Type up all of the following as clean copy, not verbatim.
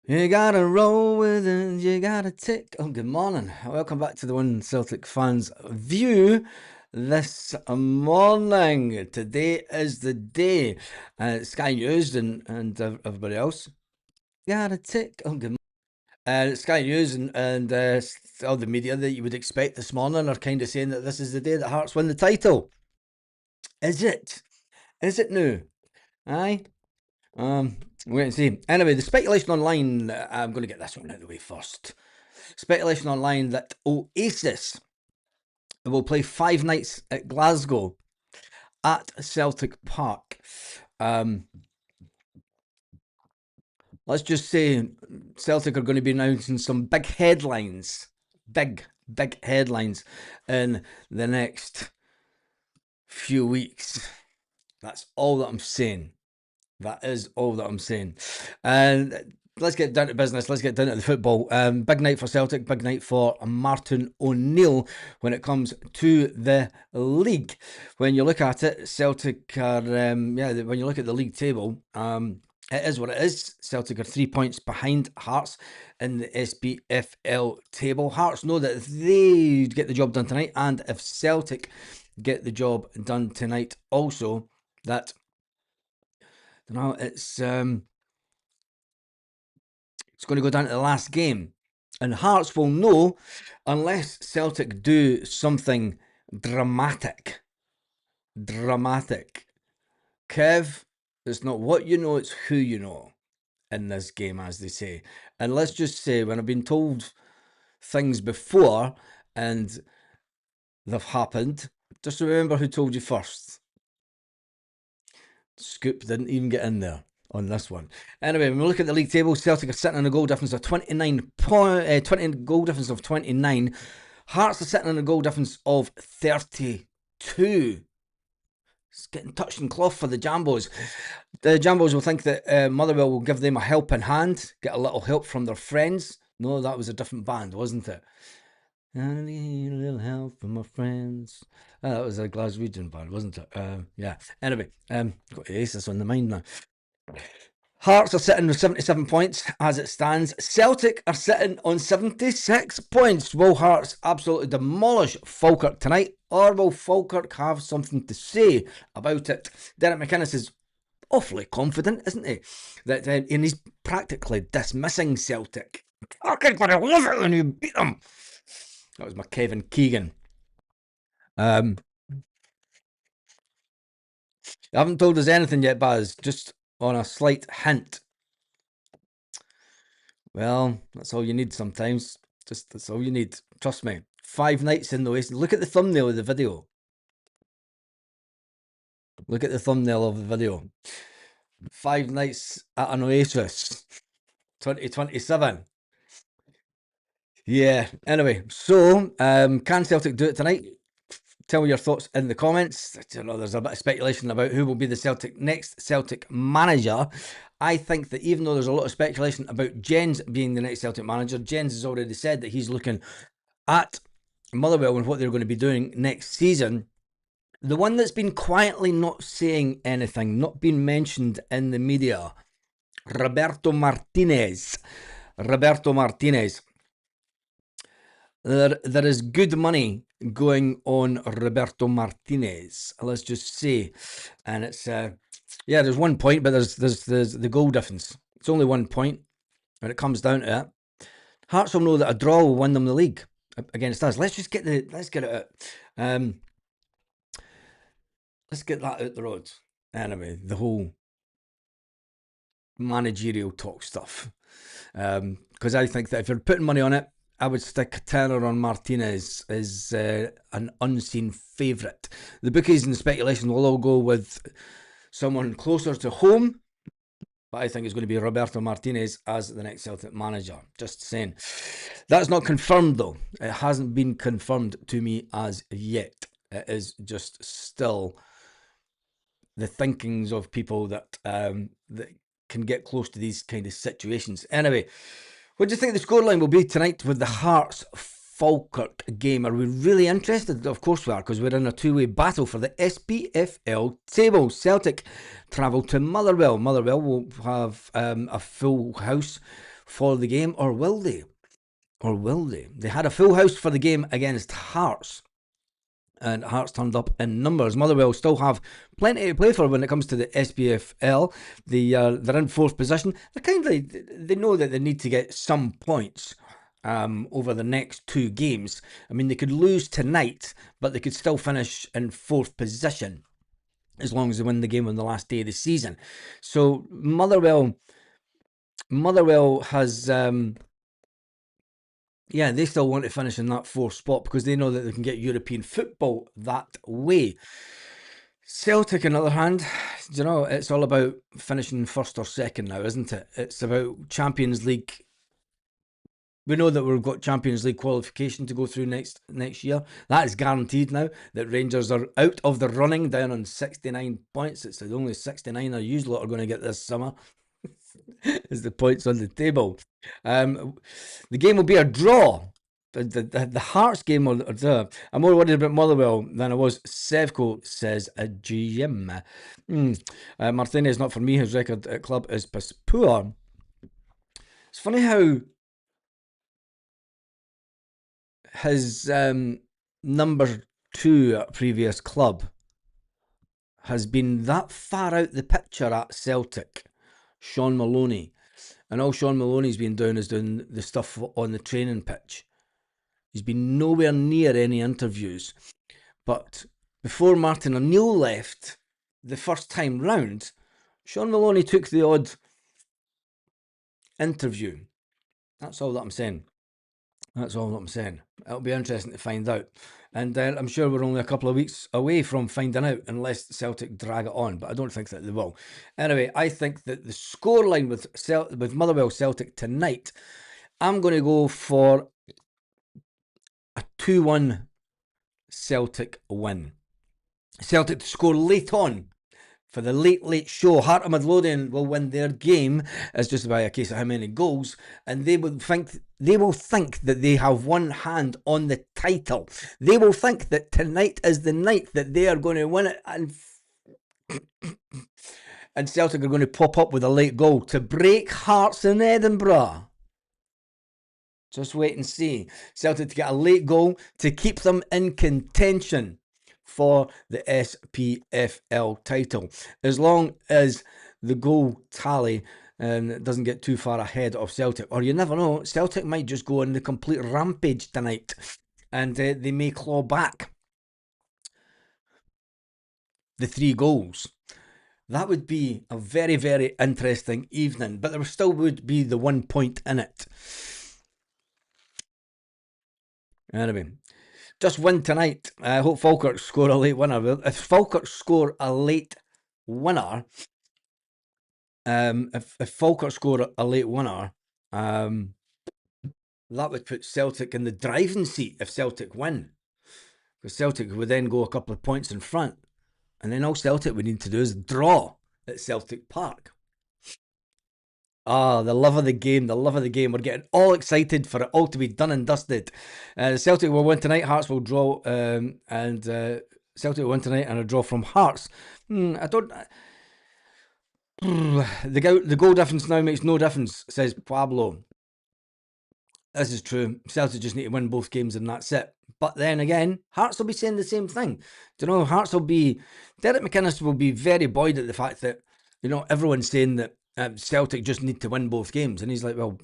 You gotta roll with it, you gotta tick. Oh, good morning. Welcome back to the One Celtic Fans View this morning. Today is the day. Sky News and everybody else. Gotta tick. Oh, good morning. Sky News and all the media that you would expect this morning are kind of saying that this is the day that Hearts win the title. Is it? Is it new? Aye. Wait and see. Anyway, the speculation online, I'm going to get this one out of the way first. Speculation online that Oasis will play 5 nights at Glasgow at Celtic Park. Let's just say Celtic are going to be announcing some big headlines. Big headlines in the next few weeks. That's all that I'm saying. That is all that I'm saying. And let's get down to business. Let's get down to the football. Big night for Celtic. Big night for Martin O'Neill when it comes to the league. When you look at it, Celtic are when you look at the league table, it is what it is. Celtic are 3 points behind Hearts in the SPFL table. Hearts know that if they get the job done tonight, and if Celtic get the job done tonight also, that it's going to go down to the last game. And Hearts will know, unless Celtic do something dramatic. Kev, it's not what you know, it's who you know in this game, as they say. And let's just say, when I've been told things before and they've happened, just remember who told you first. Scoop didn't even get in there on this one. Anyway, when we look at the league table, Celtic are sitting on a goal difference of 20 goal difference of 29. Hearts are sitting on a goal difference of 32. It's getting touched and cloth for the Jambos. The Jambos will think that Motherwell will give them a helping hand, get a little help from their friends. No, that was a different band, wasn't it? I need a little help from my friends. That was a Glaswegian band, wasn't it? Yeah. Anyway, got Oasis on the mind now. Hearts are sitting with 77 points as it stands. Celtic are sitting on 76 points. Will Hearts absolutely demolish Falkirk tonight, or will Falkirk have something to say about it? Derek McInnes is awfully confident, isn't he? And he's practically dismissing Celtic. Fucking gonna love it when you beat them. That was my Kevin Keegan. I haven't told us anything yet, Baz. Just on a slight hint. Well, that's all you need sometimes. That's all you need. Trust me. 5 nights in the Oasis. Look at the thumbnail of the video. Look at the thumbnail of the video. 5 nights at an Oasis. 2027. Yeah. Anyway, so can Celtic do it tonight? Tell me your thoughts in the comments. There's a bit of speculation about who will be the next Celtic manager. I think that even though there's a lot of speculation about Jens being the next Celtic manager, Jens has already said that he's looking at Motherwell and what they're going to be doing next season. The one that's been quietly not saying anything, not been mentioned in the media, Roberto Martinez. There is good money going on Roberto Martinez, let's just say, and it's there's 1 point, but there's the goal difference. It's only 1 point when it comes down to it. Hearts will know that a draw will win them the league against us. Let's get it out. Let's get that out the road. Anyway, the whole managerial talk stuff, because I think that if you're putting money on it, I would stick Turner on Martinez as an unseen favourite. The bookies and the speculation will all go with someone closer to home, but I think it's going to be Roberto Martinez as the next Celtic manager. Just saying. That's not confirmed though. It hasn't been confirmed to me as yet. It is just still the thinkings of people that can get close to these kind of situations. Anyway, what do you think the scoreline will be tonight with the Hearts Falkirk game? Are we really interested? Of course we are, because we're in a two-way battle for the SPFL table. Celtic travel to Motherwell. Motherwell will have a full house for the game, or will they? Or will they? They had a full house for the game against Hearts, and Hearts turned up in numbers. Motherwell still have plenty to play for when it comes to the SPFL. They're in fourth position. They know that they need to get some points over the next two games. I mean, they could lose tonight, but they could still finish in fourth position as long as they win the game on the last day of the season. So Motherwell has, they still want to finish in that fourth spot because they know that they can get European football that way. Celtic, on the other hand, it's all about finishing first or second now, isn't it? It's about Champions League. We know that we've got Champions League qualification to go through next year. That is guaranteed now, that Rangers are out of the running, down on 69 points. It's the only 69 I usually are going to get this summer. Is the points on the table. The game will be a draw. The Hearts game, I'm more worried about Motherwell than I was Sevco, says a GM. Martinez, not for me. His record at club is poor. It's funny how his number 2 at previous club has been that far out the picture at Celtic, Sean Maloney. And all Sean Maloney's been doing is doing the stuff on the training pitch. He's been nowhere near any interviews. But before Martin O'Neill left the first time round, Sean Maloney took the odd interview. That's all that I'm saying. It'll be interesting to find out. And I'm sure we're only a couple of weeks away from finding out, unless Celtic drag it on, but I don't think that they will. Anyway, I think that the scoreline with Motherwell Celtic tonight, I'm going to go for a 2-1 Celtic win. Celtic to score late on for the late show. Heart of Midlothian will win their game. It's just about a case of how many goals, and they will think that they have one hand on the title. They will think that tonight is the night that they are going to win it, and Celtic are going to pop up with a late goal to break Hearts in Edinburgh. Just wait and see. Celtic to get a late goal to keep them in contention for the SPFL title. As long as the goal tally doesn't get too far ahead of Celtic. Or you never know, Celtic might just go on the complete rampage tonight, and they may claw back the 3 goals. That would be a very, very interesting evening, but there still would be the 1 point in it. Anyway, just win tonight. I hope Falkirk score a late winner. If Falkirk score a late winner, if Falkirk score a late winner, that would put Celtic in the driving seat if Celtic win. Because Celtic would then go a couple of points in front. And then all Celtic would need to do is draw at Celtic Park. The love of the game, We're getting all excited for it all to be done and dusted. Celtic will win tonight, Hearts will draw, and Celtic will win tonight and a draw from Hearts. The goal difference now makes no difference, says Pablo. This is true. Celtic just need to win both games and that's it. But then again, Hearts will be saying the same thing. Derek McInnes will be very buoyed at the fact that, everyone's saying that Celtic just need to win both games. And he's like, well,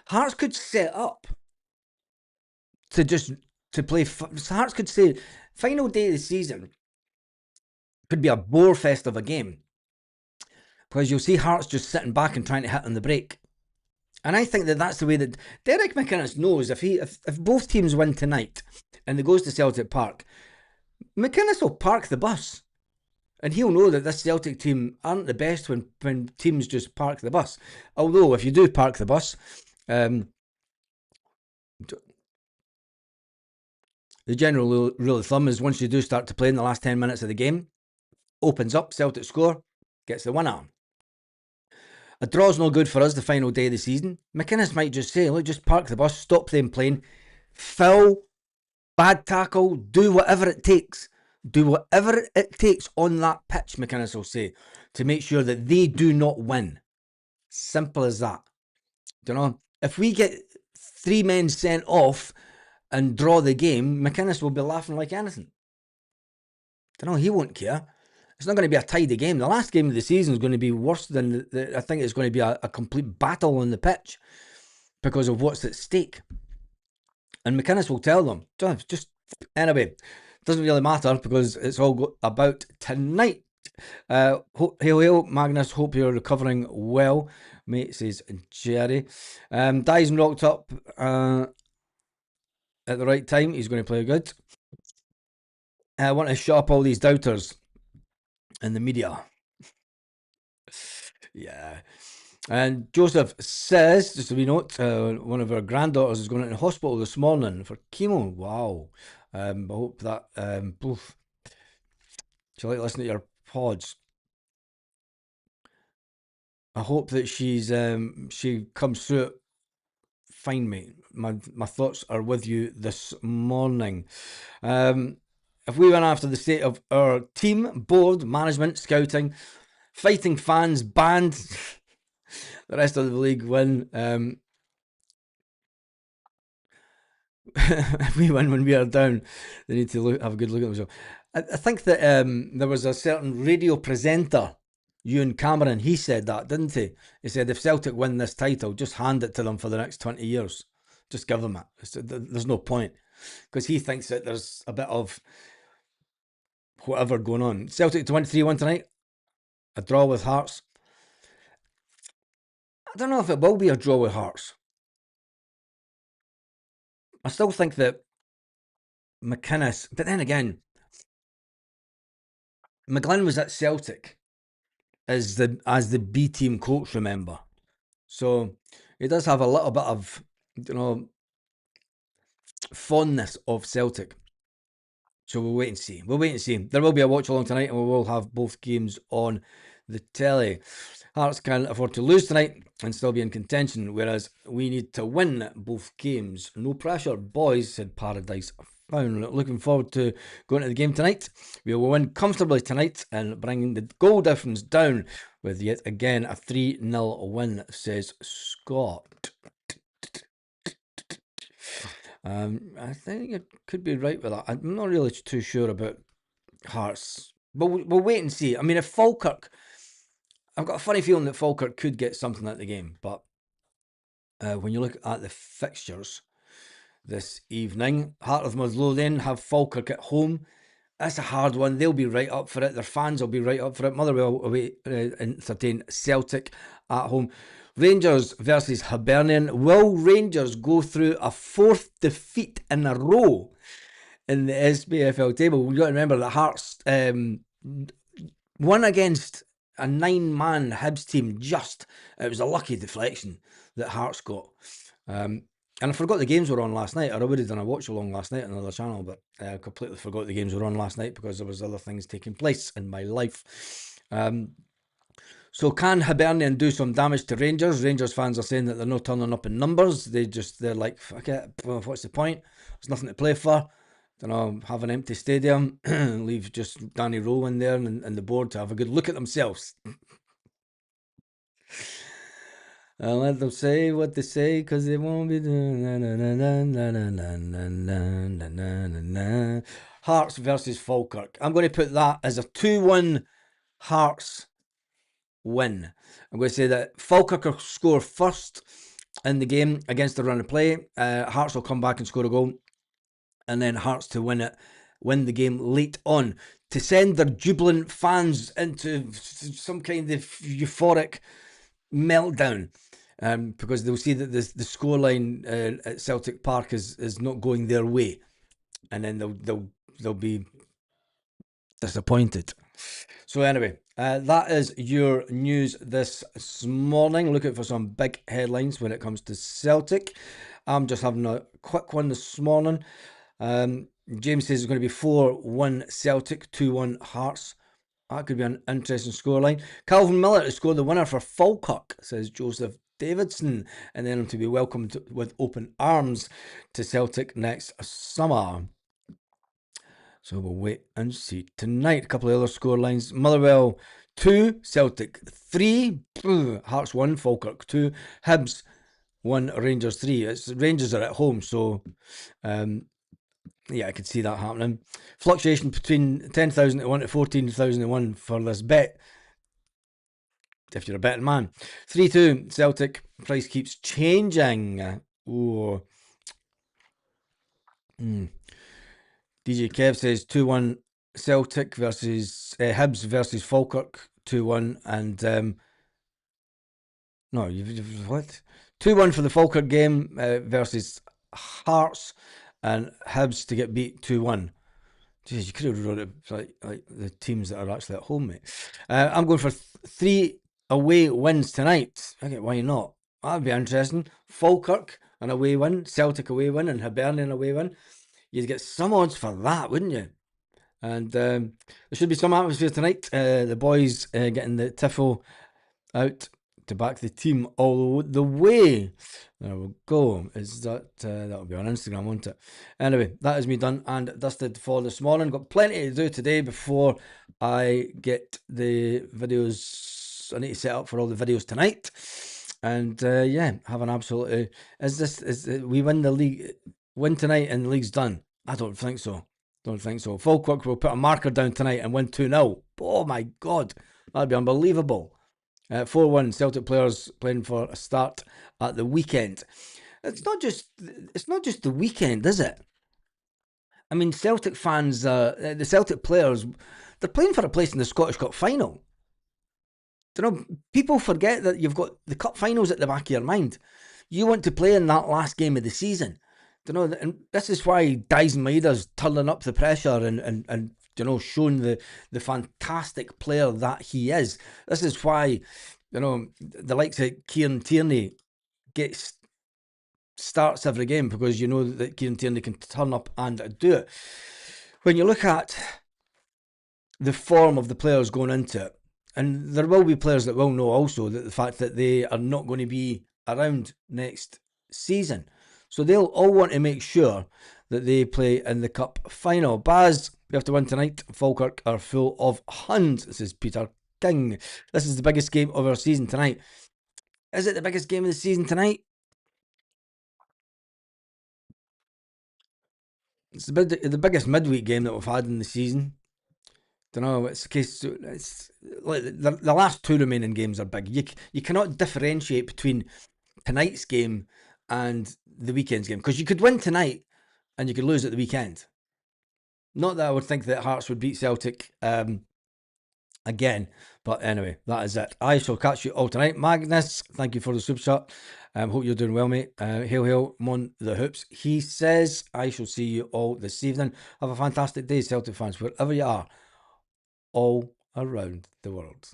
Hearts could set up to play. Hearts could say, final day of the season could be a bore fest of a game. Because you'll see Hearts just sitting back and trying to hit on the break. And I think that that's the way that Derek McInnes knows if both teams win tonight and they goes to Celtic Park, McInnes will park the bus. And he'll know that this Celtic team aren't the best when teams just park the bus. Although, if you do park the bus, the general rule of thumb is once you do start to play in the last 10 minutes of the game, opens up, Celtic score, gets the winner. A draw's no good for us the final day of the season. McInnes might just say, look, just park the bus, stop them playing, foul, bad tackle, do whatever it takes. Do whatever it takes on that pitch, McInnes will say, to make sure that they do not win. Simple as that. You know, if we get 3 men sent off and draw the game, McInnes will be laughing like anything. You know, he won't care. It's not going to be a tidy game. The last game of the season is going to be worse than I think it's going to be a complete battle on the pitch because of what's at stake. And McInnes will tell them, just anyway, doesn't really matter because it's all about tonight. Hail, hail, Magnus. Hope you're recovering well, mate, says Jerry. Dyson rocked up at the right time. He's going to play good. I want to shut up all these doubters in the media. Yeah. And Joseph says, just a wee note, one of our granddaughters is going into hospital this morning for chemo. Wow. I hope that, oof. Do you like listening to your pods? I hope that she comes through it fine, mate. My thoughts are with you this morning. If we went after the state of our team, board, management, scouting, fighting fans, band, the rest of the league win. If we win when we are down, they need to have a good look at themselves. I think that there was a certain radio presenter, Ewan Cameron, he said that, didn't he? He said, if Celtic win this title, just hand it to them for the next 20 years. Just give them it. There's no point. Because he thinks that there's a bit of whatever going on. Celtic 23-1 tonight. A draw with Hearts. I don't know if it will be a draw with Hearts. I still think that McInnes, but then again, McGlynn was at Celtic as the B team coach, remember. So he does have a little bit of, fondness of Celtic. So we'll wait and see. There will be a watch along tonight, and we will have both games on the telly. Hearts can't afford to lose tonight and still be in contention, whereas we need to win both games. No pressure, boys, said Paradise Found. Looking forward to going to the game tonight. We will win comfortably tonight and bring the goal difference down with yet again a 3-0 win, says Scott. I think you could be right with that. I'm not really too sure about Hearts, but we'll wait and see. I mean, if Falkirk, I've got a funny feeling that Falkirk could get something at the game, but when you look at the fixtures this evening, Heart of Midlothian have Falkirk at home. That's a hard one. They'll be right up for it. Their fans will be right up for it. Motherwell away entertain Celtic at home. Rangers versus Hibernian. Will Rangers go through a fourth defeat in a row in the SPFL table? We've got to remember that Hearts won against a 9-man Hibs team. It was a lucky deflection that Hearts got. And I forgot the games were on last night. I'd already done a watch along last night on another channel, but I completely forgot the games were on last night because there was other things taking place in my life. So can Hibernian do some damage to Rangers? Rangers fans are saying that they're not turning up in numbers. They're like, fuck it, what's the point? There's nothing to play for. Have an empty stadium, leave just Danny Rowe in there and the board to have a good look at themselves. I'll let them say what they say because they won't be doing Hearts versus Falkirk. I'm going to put that as a 2-1 Hearts win. I'm going to say that Falkirk will score first in the game against the run of play. Hearts will come back and score a goal, and then Hearts to win the game late on to send their jubilant fans into some kind of euphoric meltdown. Because they'll see that the scoreline at Celtic Park is not going their way, and then they'll be disappointed. So anyway, that is your news this morning. Looking for some big headlines when it comes to Celtic. I'm just having a quick one this morning. James says it's going to be 4-1 Celtic, 2-1 Hearts. That could be an interesting scoreline. Calvin Miller to score the winner for Falkirk, says Joseph Davidson, and then to be welcomed with open arms to Celtic next summer. So we'll wait and see tonight. A couple of other scorelines. Motherwell 2, Celtic 3, Hearts 1, Falkirk 2, Hibs 1, Rangers 3. It's Rangers are at home, so yeah, I could see that happening. Fluctuation between 10,000 to 1 to 14,000 to 1 for this bet, if you're a betting man. 3-2 Celtic. Price keeps changing. Ooh. DJ Kev says 2-1 Celtic versus Hibs versus Falkirk. 2-1 and no, you've what? 2-1 for the Falkirk game versus Hearts, and Hibs to get beat 2-1. Jeez, you could have wrote it like the teams that are actually at home, mate. I'm going for 3 away wins tonight. Okay, why not? That'd be interesting. Falkirk an away win, Celtic away win, and Hibernian away win. You'd get some odds for that, wouldn't you? And there should be some atmosphere tonight. The boys getting the tifo out to back the team all the way. There we go. Is that that'll be on Instagram, won't it? Anyway, that is me done and dusted for this morning. Got plenty to do today before I get the videos. I need to set up for all the videos tonight. And yeah, have an absolutely. Is we win the league? Win tonight and the league's done? I don't think so. Don't think so. Falkirk will put a marker down tonight and win 2-0. Oh my God, that'd be unbelievable. 4-1 Celtic players playing for a start at the weekend. It's not just the weekend, is it? I mean, Celtic fans, the Celtic players, they're playing for a place in the Scottish Cup final. You know, people forget that you've got the cup finals at the back of your mind. You want to play in that last game of the season. You know, and this is why Dyson Maida's turning up the pressure and you know, showing the fantastic player that he is. This is why, you know, the likes of Kieran Tierney gets starts every game, because you know that Kieran Tierney can turn up and do it. When you look at the form of the players going into it, and there will be players that will know also that the fact that they are not going to be around next season. So they'll all want to make sure that they play in the cup final. Baz, we have to win tonight. Falkirk are full of Huns. This is Peter King. This is the biggest game of our season tonight. Is it the biggest game of the season tonight? It's the biggest midweek game that we've had in the season. Don't know. It's the case. It's like the last 2 remaining games are big. You cannot differentiate between tonight's game and the weekend's game, because you could win tonight and you could lose at the weekend. Not that I would think that Hearts would beat Celtic again, but anyway, that is it. I shall catch you all tonight. Magnus, thank you for the super chat. Hope you're doing well, mate. Hail, hail, Mon the Hoops. He says, I shall see you all this evening. Have a fantastic day, Celtic fans, wherever you are, all around the world.